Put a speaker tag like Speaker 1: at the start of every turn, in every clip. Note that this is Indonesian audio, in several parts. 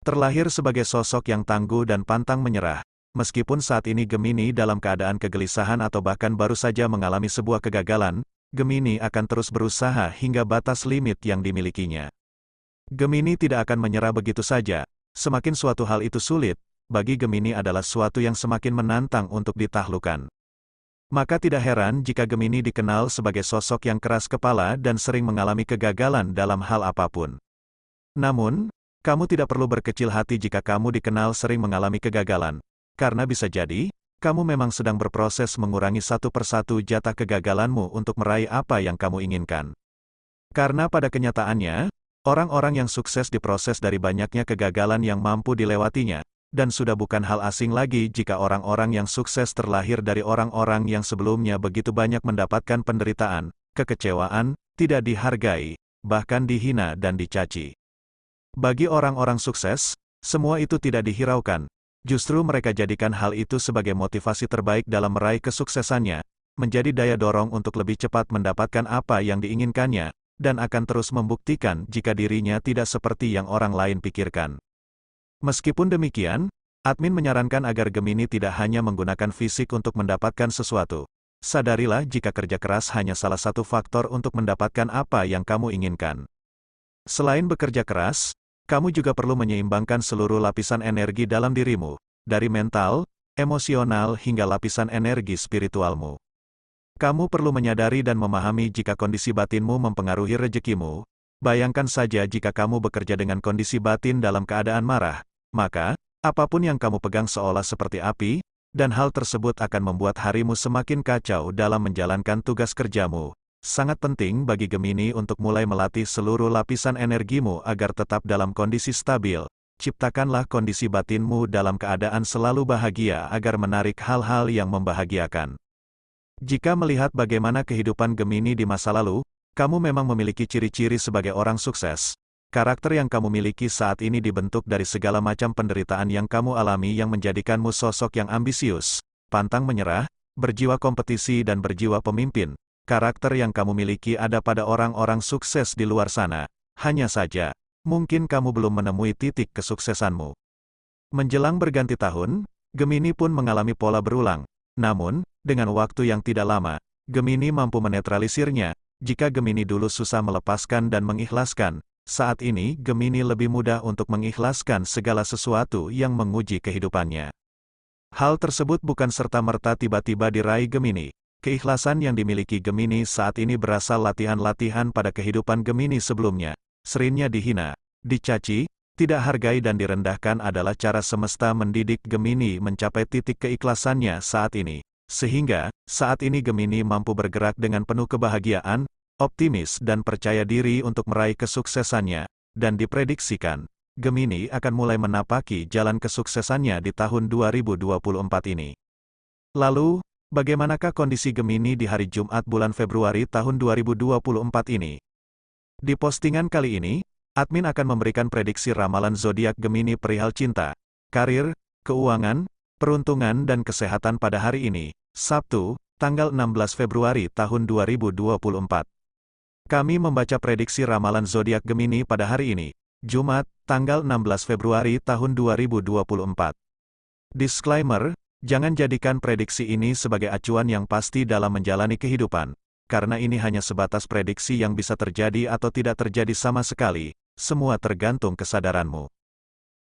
Speaker 1: Terlahir sebagai sosok yang tangguh dan pantang menyerah, meskipun saat ini Gemini dalam keadaan kegelisahan atau bahkan baru saja mengalami sebuah kegagalan, Gemini akan terus berusaha hingga batas limit yang dimilikinya. Gemini tidak akan menyerah begitu saja. Semakin suatu hal itu sulit, bagi Gemini adalah suatu yang semakin menantang untuk ditaklukkan. Maka tidak heran jika Gemini dikenal sebagai sosok yang keras kepala dan sering mengalami kegagalan dalam hal apapun. Namun, kamu tidak perlu berkecil hati jika kamu dikenal sering mengalami kegagalan, karena bisa jadi, kamu memang sedang berproses mengurangi satu persatu jatah kegagalanmu untuk meraih apa yang kamu inginkan. Karena pada kenyataannya, orang-orang yang sukses diproses dari banyaknya kegagalan yang mampu dilewatinya, dan sudah bukan hal asing lagi jika orang-orang yang sukses terlahir dari orang-orang yang sebelumnya begitu banyak mendapatkan penderitaan, kekecewaan, tidak dihargai, bahkan dihina dan dicaci. Bagi orang-orang sukses, semua itu tidak dihiraukan. Justru mereka jadikan hal itu sebagai motivasi terbaik dalam meraih kesuksesannya, menjadi daya dorong untuk lebih cepat mendapatkan apa yang diinginkannya, dan akan terus membuktikan jika dirinya tidak seperti yang orang lain pikirkan. Meskipun demikian, admin menyarankan agar Gemini tidak hanya menggunakan fisik untuk mendapatkan sesuatu. Sadarilah jika kerja keras hanya salah satu faktor untuk mendapatkan apa yang kamu inginkan. Selain bekerja keras, kamu juga perlu menyeimbangkan seluruh lapisan energi dalam dirimu, dari mental, emosional hingga lapisan energi spiritualmu. Kamu perlu menyadari dan memahami jika kondisi batinmu mempengaruhi rezekimu. Bayangkan saja jika kamu bekerja dengan kondisi batin dalam keadaan marah, maka, apapun yang kamu pegang seolah seperti api, dan hal tersebut akan membuat harimu semakin kacau dalam menjalankan tugas kerjamu. Sangat penting bagi Gemini untuk mulai melatih seluruh lapisan energimu agar tetap dalam kondisi stabil. Ciptakanlah kondisi batinmu dalam keadaan selalu bahagia agar menarik hal-hal yang membahagiakan. Jika melihat bagaimana kehidupan Gemini di masa lalu, kamu memang memiliki ciri-ciri sebagai orang sukses. Karakter yang kamu miliki saat ini dibentuk dari segala macam penderitaan yang kamu alami yang menjadikanmu sosok yang ambisius, pantang menyerah, berjiwa kompetisi dan berjiwa pemimpin. Karakter yang kamu miliki ada pada orang-orang sukses di luar sana. Hanya saja, mungkin kamu belum menemui titik kesuksesanmu. Menjelang berganti tahun, Gemini pun mengalami pola berulang. Namun, dengan waktu yang tidak lama, Gemini mampu menetralisirnya. Jika Gemini dulu susah melepaskan dan mengikhlaskan, saat ini Gemini lebih mudah untuk mengikhlaskan segala sesuatu yang menguji kehidupannya. Hal tersebut bukan serta-merta tiba-tiba diraih Gemini. Keikhlasan yang dimiliki Gemini saat ini berasal latihan-latihan pada kehidupan Gemini sebelumnya. Seringnya dihina, dicaci, tidak hargai dan direndahkan adalah cara semesta mendidik Gemini mencapai titik keikhlasannya saat ini. Sehingga, saat ini Gemini mampu bergerak dengan penuh kebahagiaan, optimis dan percaya diri untuk meraih kesuksesannya, dan diprediksikan, Gemini akan mulai menapaki jalan kesuksesannya di tahun 2024 ini. Lalu, bagaimanakah kondisi Gemini di hari Jumat bulan Februari tahun 2024 ini? Di postingan kali ini, admin akan memberikan prediksi ramalan zodiak Gemini perihal cinta, karir, keuangan, peruntungan dan kesehatan pada hari ini, Sabtu, tanggal 16 Februari tahun 2024. Kami membaca prediksi ramalan zodiak Gemini pada hari ini, Jumat, tanggal 16 Februari tahun 2024. Disclaimer, jangan jadikan prediksi ini sebagai acuan yang pasti dalam menjalani kehidupan, karena ini hanya sebatas prediksi yang bisa terjadi atau tidak terjadi sama sekali, semua tergantung kesadaranmu.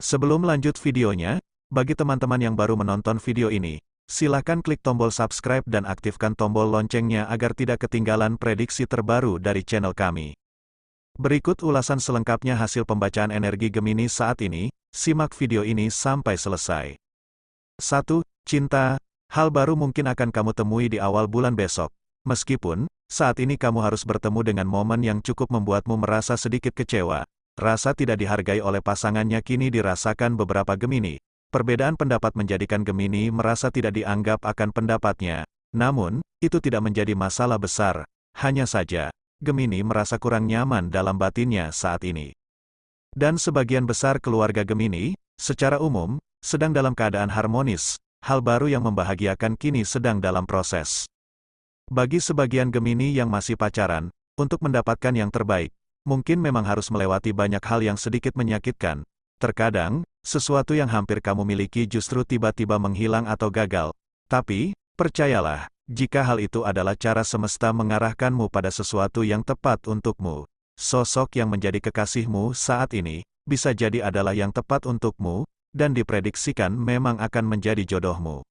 Speaker 1: Sebelum lanjut videonya, bagi teman-teman yang baru menonton video ini, silakan klik tombol subscribe dan aktifkan tombol loncengnya agar tidak ketinggalan prediksi terbaru dari channel kami. Berikut ulasan selengkapnya hasil pembacaan energi Gemini saat ini, simak video ini sampai selesai. 1. Cinta. Hal baru mungkin akan kamu temui di awal bulan besok. Meskipun, saat ini kamu harus bertemu dengan momen yang cukup membuatmu merasa sedikit kecewa. Rasa tidak dihargai oleh pasangannya kini dirasakan beberapa Gemini. Perbedaan pendapat menjadikan Gemini merasa tidak dianggap akan pendapatnya. Namun, itu tidak menjadi masalah besar. Hanya saja, Gemini merasa kurang nyaman dalam batinnya saat ini. Dan sebagian besar keluarga Gemini, secara umum, sedang dalam keadaan harmonis. Hal baru yang membahagiakan kini sedang dalam proses. Bagi sebagian Gemini yang masih pacaran, untuk mendapatkan yang terbaik, mungkin memang harus melewati banyak hal yang sedikit menyakitkan. Terkadang, sesuatu yang hampir kamu miliki justru tiba-tiba menghilang atau gagal. Tapi, percayalah, jika hal itu adalah cara semesta mengarahkanmu pada sesuatu yang tepat untukmu. Sosok yang menjadi kekasihmu saat ini, bisa jadi adalah yang tepat untukmu, dan diprediksikan memang akan menjadi jodohmu.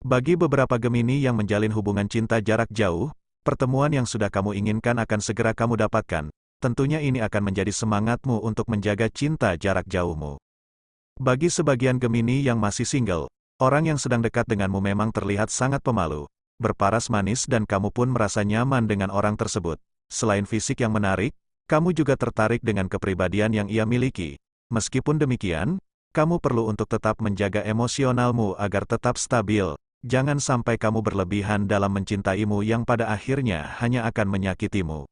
Speaker 1: Bagi beberapa Gemini yang menjalin hubungan cinta jarak jauh, pertemuan yang sudah kamu inginkan akan segera kamu dapatkan. Tentunya ini akan menjadi semangatmu untuk menjaga cinta jarak jauhmu. Bagi sebagian Gemini yang masih single, orang yang sedang dekat denganmu memang terlihat sangat pemalu, berparas manis dan kamu pun merasa nyaman dengan orang tersebut. Selain fisik yang menarik, kamu juga tertarik dengan kepribadian yang ia miliki. Meskipun demikian, kamu perlu untuk tetap menjaga emosionalmu agar tetap stabil. Jangan sampai kamu berlebihan dalam mencintaimu yang pada akhirnya hanya akan menyakitimu.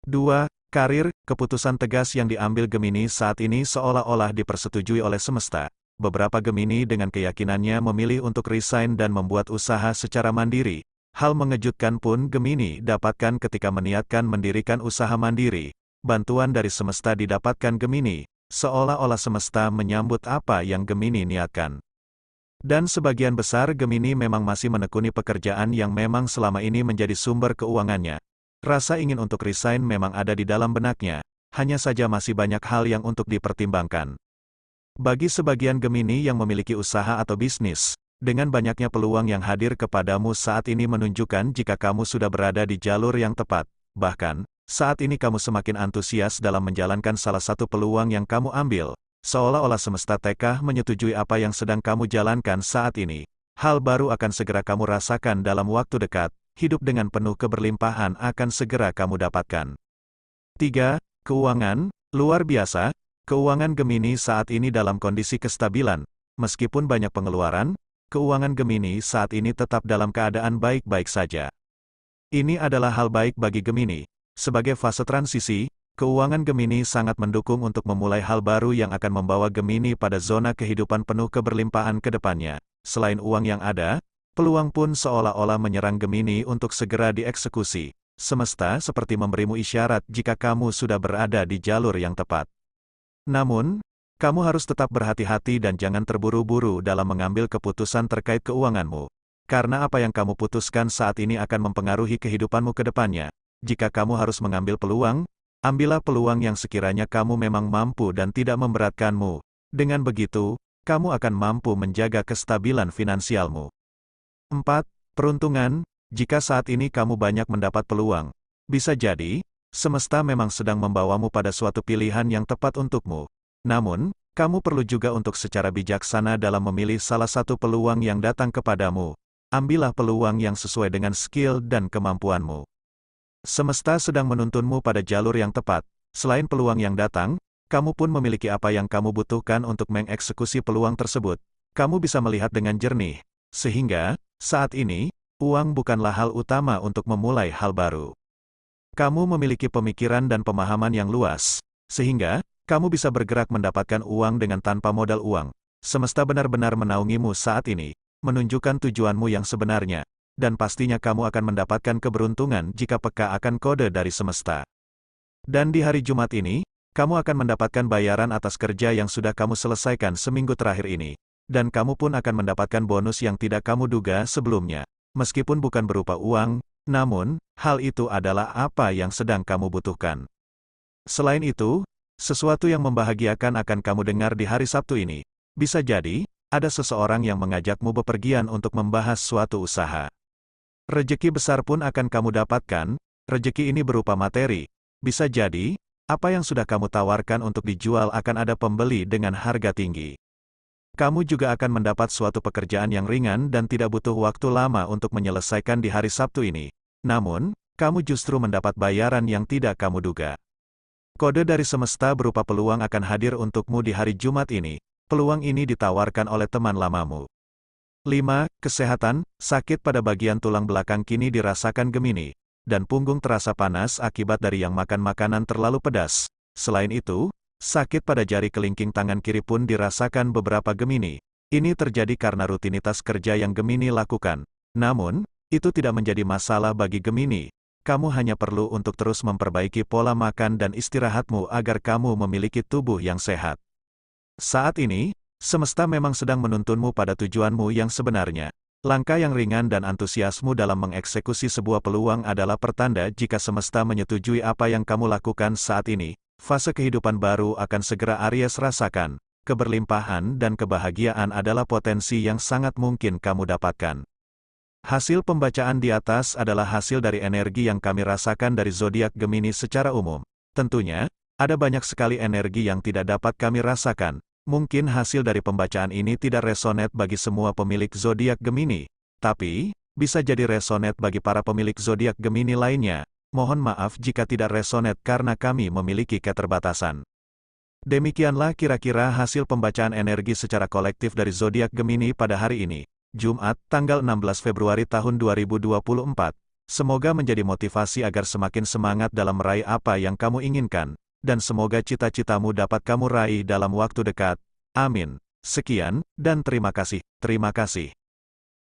Speaker 1: 2. Karir, keputusan tegas yang diambil Gemini saat ini seolah-olah dipersetujui oleh semesta. Beberapa Gemini dengan keyakinannya memilih untuk resign dan membuat usaha secara mandiri. Hal mengejutkan pun Gemini dapatkan ketika meniatkan mendirikan usaha mandiri. Bantuan dari semesta didapatkan Gemini, seolah-olah semesta menyambut apa yang Gemini niatkan. Dan sebagian besar Gemini memang masih menekuni pekerjaan yang memang selama ini menjadi sumber keuangannya. Rasa ingin untuk resign memang ada di dalam benaknya, hanya saja masih banyak hal yang untuk dipertimbangkan. Bagi sebagian Gemini yang memiliki usaha atau bisnis, dengan banyaknya peluang yang hadir kepadamu saat ini menunjukkan jika kamu sudah berada di jalur yang tepat. Bahkan, saat ini kamu semakin antusias dalam menjalankan salah satu peluang yang kamu ambil, seolah-olah semesta teka menyetujui apa yang sedang kamu jalankan saat ini. Hal baru akan segera kamu rasakan dalam waktu dekat. Hidup dengan penuh keberlimpahan akan segera kamu dapatkan. 3. Keuangan, luar biasa, keuangan Gemini saat ini dalam kondisi kestabilan. Meskipun banyak pengeluaran, keuangan Gemini saat ini tetap dalam keadaan baik-baik saja. Ini adalah hal baik bagi Gemini. Sebagai fase transisi, keuangan Gemini sangat mendukung untuk memulai hal baru yang akan membawa Gemini pada zona kehidupan penuh keberlimpahan ke depannya. Selain uang yang ada, peluang pun seolah-olah menyerang Gemini untuk segera dieksekusi. Semesta seperti memberimu isyarat jika kamu sudah berada di jalur yang tepat. Namun, kamu harus tetap berhati-hati dan jangan terburu-buru dalam mengambil keputusan terkait keuanganmu. Karena apa yang kamu putuskan saat ini akan mempengaruhi kehidupanmu ke depannya. Jika kamu harus mengambil peluang, ambillah peluang yang sekiranya kamu memang mampu dan tidak memberatkanmu. Dengan begitu, kamu akan mampu menjaga kestabilan finansialmu. 4. Peruntungan, jika saat ini kamu banyak mendapat peluang, bisa jadi, semesta memang sedang membawamu pada suatu pilihan yang tepat untukmu. Namun, kamu perlu juga untuk secara bijaksana dalam memilih salah satu peluang yang datang kepadamu. Ambillah peluang yang sesuai dengan skill dan kemampuanmu. Semesta sedang menuntunmu pada jalur yang tepat. Selain peluang yang datang, kamu pun memiliki apa yang kamu butuhkan untuk mengeksekusi peluang tersebut. Kamu bisa melihat dengan jernih. Sehingga, saat ini, uang bukanlah hal utama untuk memulai hal baru. Kamu memiliki pemikiran dan pemahaman yang luas, sehingga, kamu bisa bergerak mendapatkan uang dengan tanpa modal uang. Semesta benar-benar menaungimu saat ini, menunjukkan tujuanmu yang sebenarnya, dan pastinya kamu akan mendapatkan keberuntungan jika peka akan kode dari semesta. Dan di hari Jumat ini, kamu akan mendapatkan bayaran atas kerja yang sudah kamu selesaikan seminggu terakhir ini. Dan kamu pun akan mendapatkan bonus yang tidak kamu duga sebelumnya. Meskipun bukan berupa uang, namun, hal itu adalah apa yang sedang kamu butuhkan. Selain itu, sesuatu yang membahagiakan akan kamu dengar di hari Sabtu ini. Bisa jadi, ada seseorang yang mengajakmu bepergian untuk membahas suatu usaha. Rejeki besar pun akan kamu dapatkan, rejeki ini berupa materi. Bisa jadi, apa yang sudah kamu tawarkan untuk dijual akan ada pembeli dengan harga tinggi. Kamu juga akan mendapat suatu pekerjaan yang ringan dan tidak butuh waktu lama untuk menyelesaikan di hari Sabtu ini. Namun, kamu justru mendapat bayaran yang tidak kamu duga. Kode dari semesta berupa peluang akan hadir untukmu di hari Jumat ini. Peluang ini ditawarkan oleh teman lamamu. 5. Kesehatan, sakit pada bagian tulang belakang kini dirasakan Gemini, dan punggung terasa panas akibat dari yang makan makanan terlalu pedas. Selain itu, sakit pada jari kelingking tangan kiri pun dirasakan beberapa Gemini. Ini terjadi karena rutinitas kerja yang Gemini lakukan. Namun, itu tidak menjadi masalah bagi Gemini. Kamu hanya perlu untuk terus memperbaiki pola makan dan istirahatmu agar kamu memiliki tubuh yang sehat. Saat ini, semesta memang sedang menuntunmu pada tujuanmu yang sebenarnya. Langkah yang ringan dan antusiasmu dalam mengeksekusi sebuah peluang adalah pertanda jika semesta menyetujui apa yang kamu lakukan saat ini. Fase kehidupan baru akan segera Aries rasakan. Keberlimpahan dan kebahagiaan adalah potensi yang sangat mungkin kamu dapatkan. Hasil pembacaan di atas adalah hasil dari energi yang kami rasakan dari zodiak Gemini secara umum. Tentunya, ada banyak sekali energi yang tidak dapat kami rasakan. Mungkin hasil dari pembacaan ini tidak resonate bagi semua pemilik zodiak Gemini, tapi bisa jadi resonate bagi para pemilik zodiak Gemini lainnya. Mohon maaf jika tidak resonate karena kami memiliki keterbatasan. Demikianlah kira-kira hasil pembacaan energi secara kolektif dari zodiak Gemini pada hari ini, Jumat, tanggal 16 Februari tahun 2024. Semoga menjadi motivasi agar semakin semangat dalam meraih apa yang kamu inginkan. Dan semoga cita-citamu dapat kamu raih dalam waktu dekat. Amin. Sekian, dan terima kasih. Terima kasih.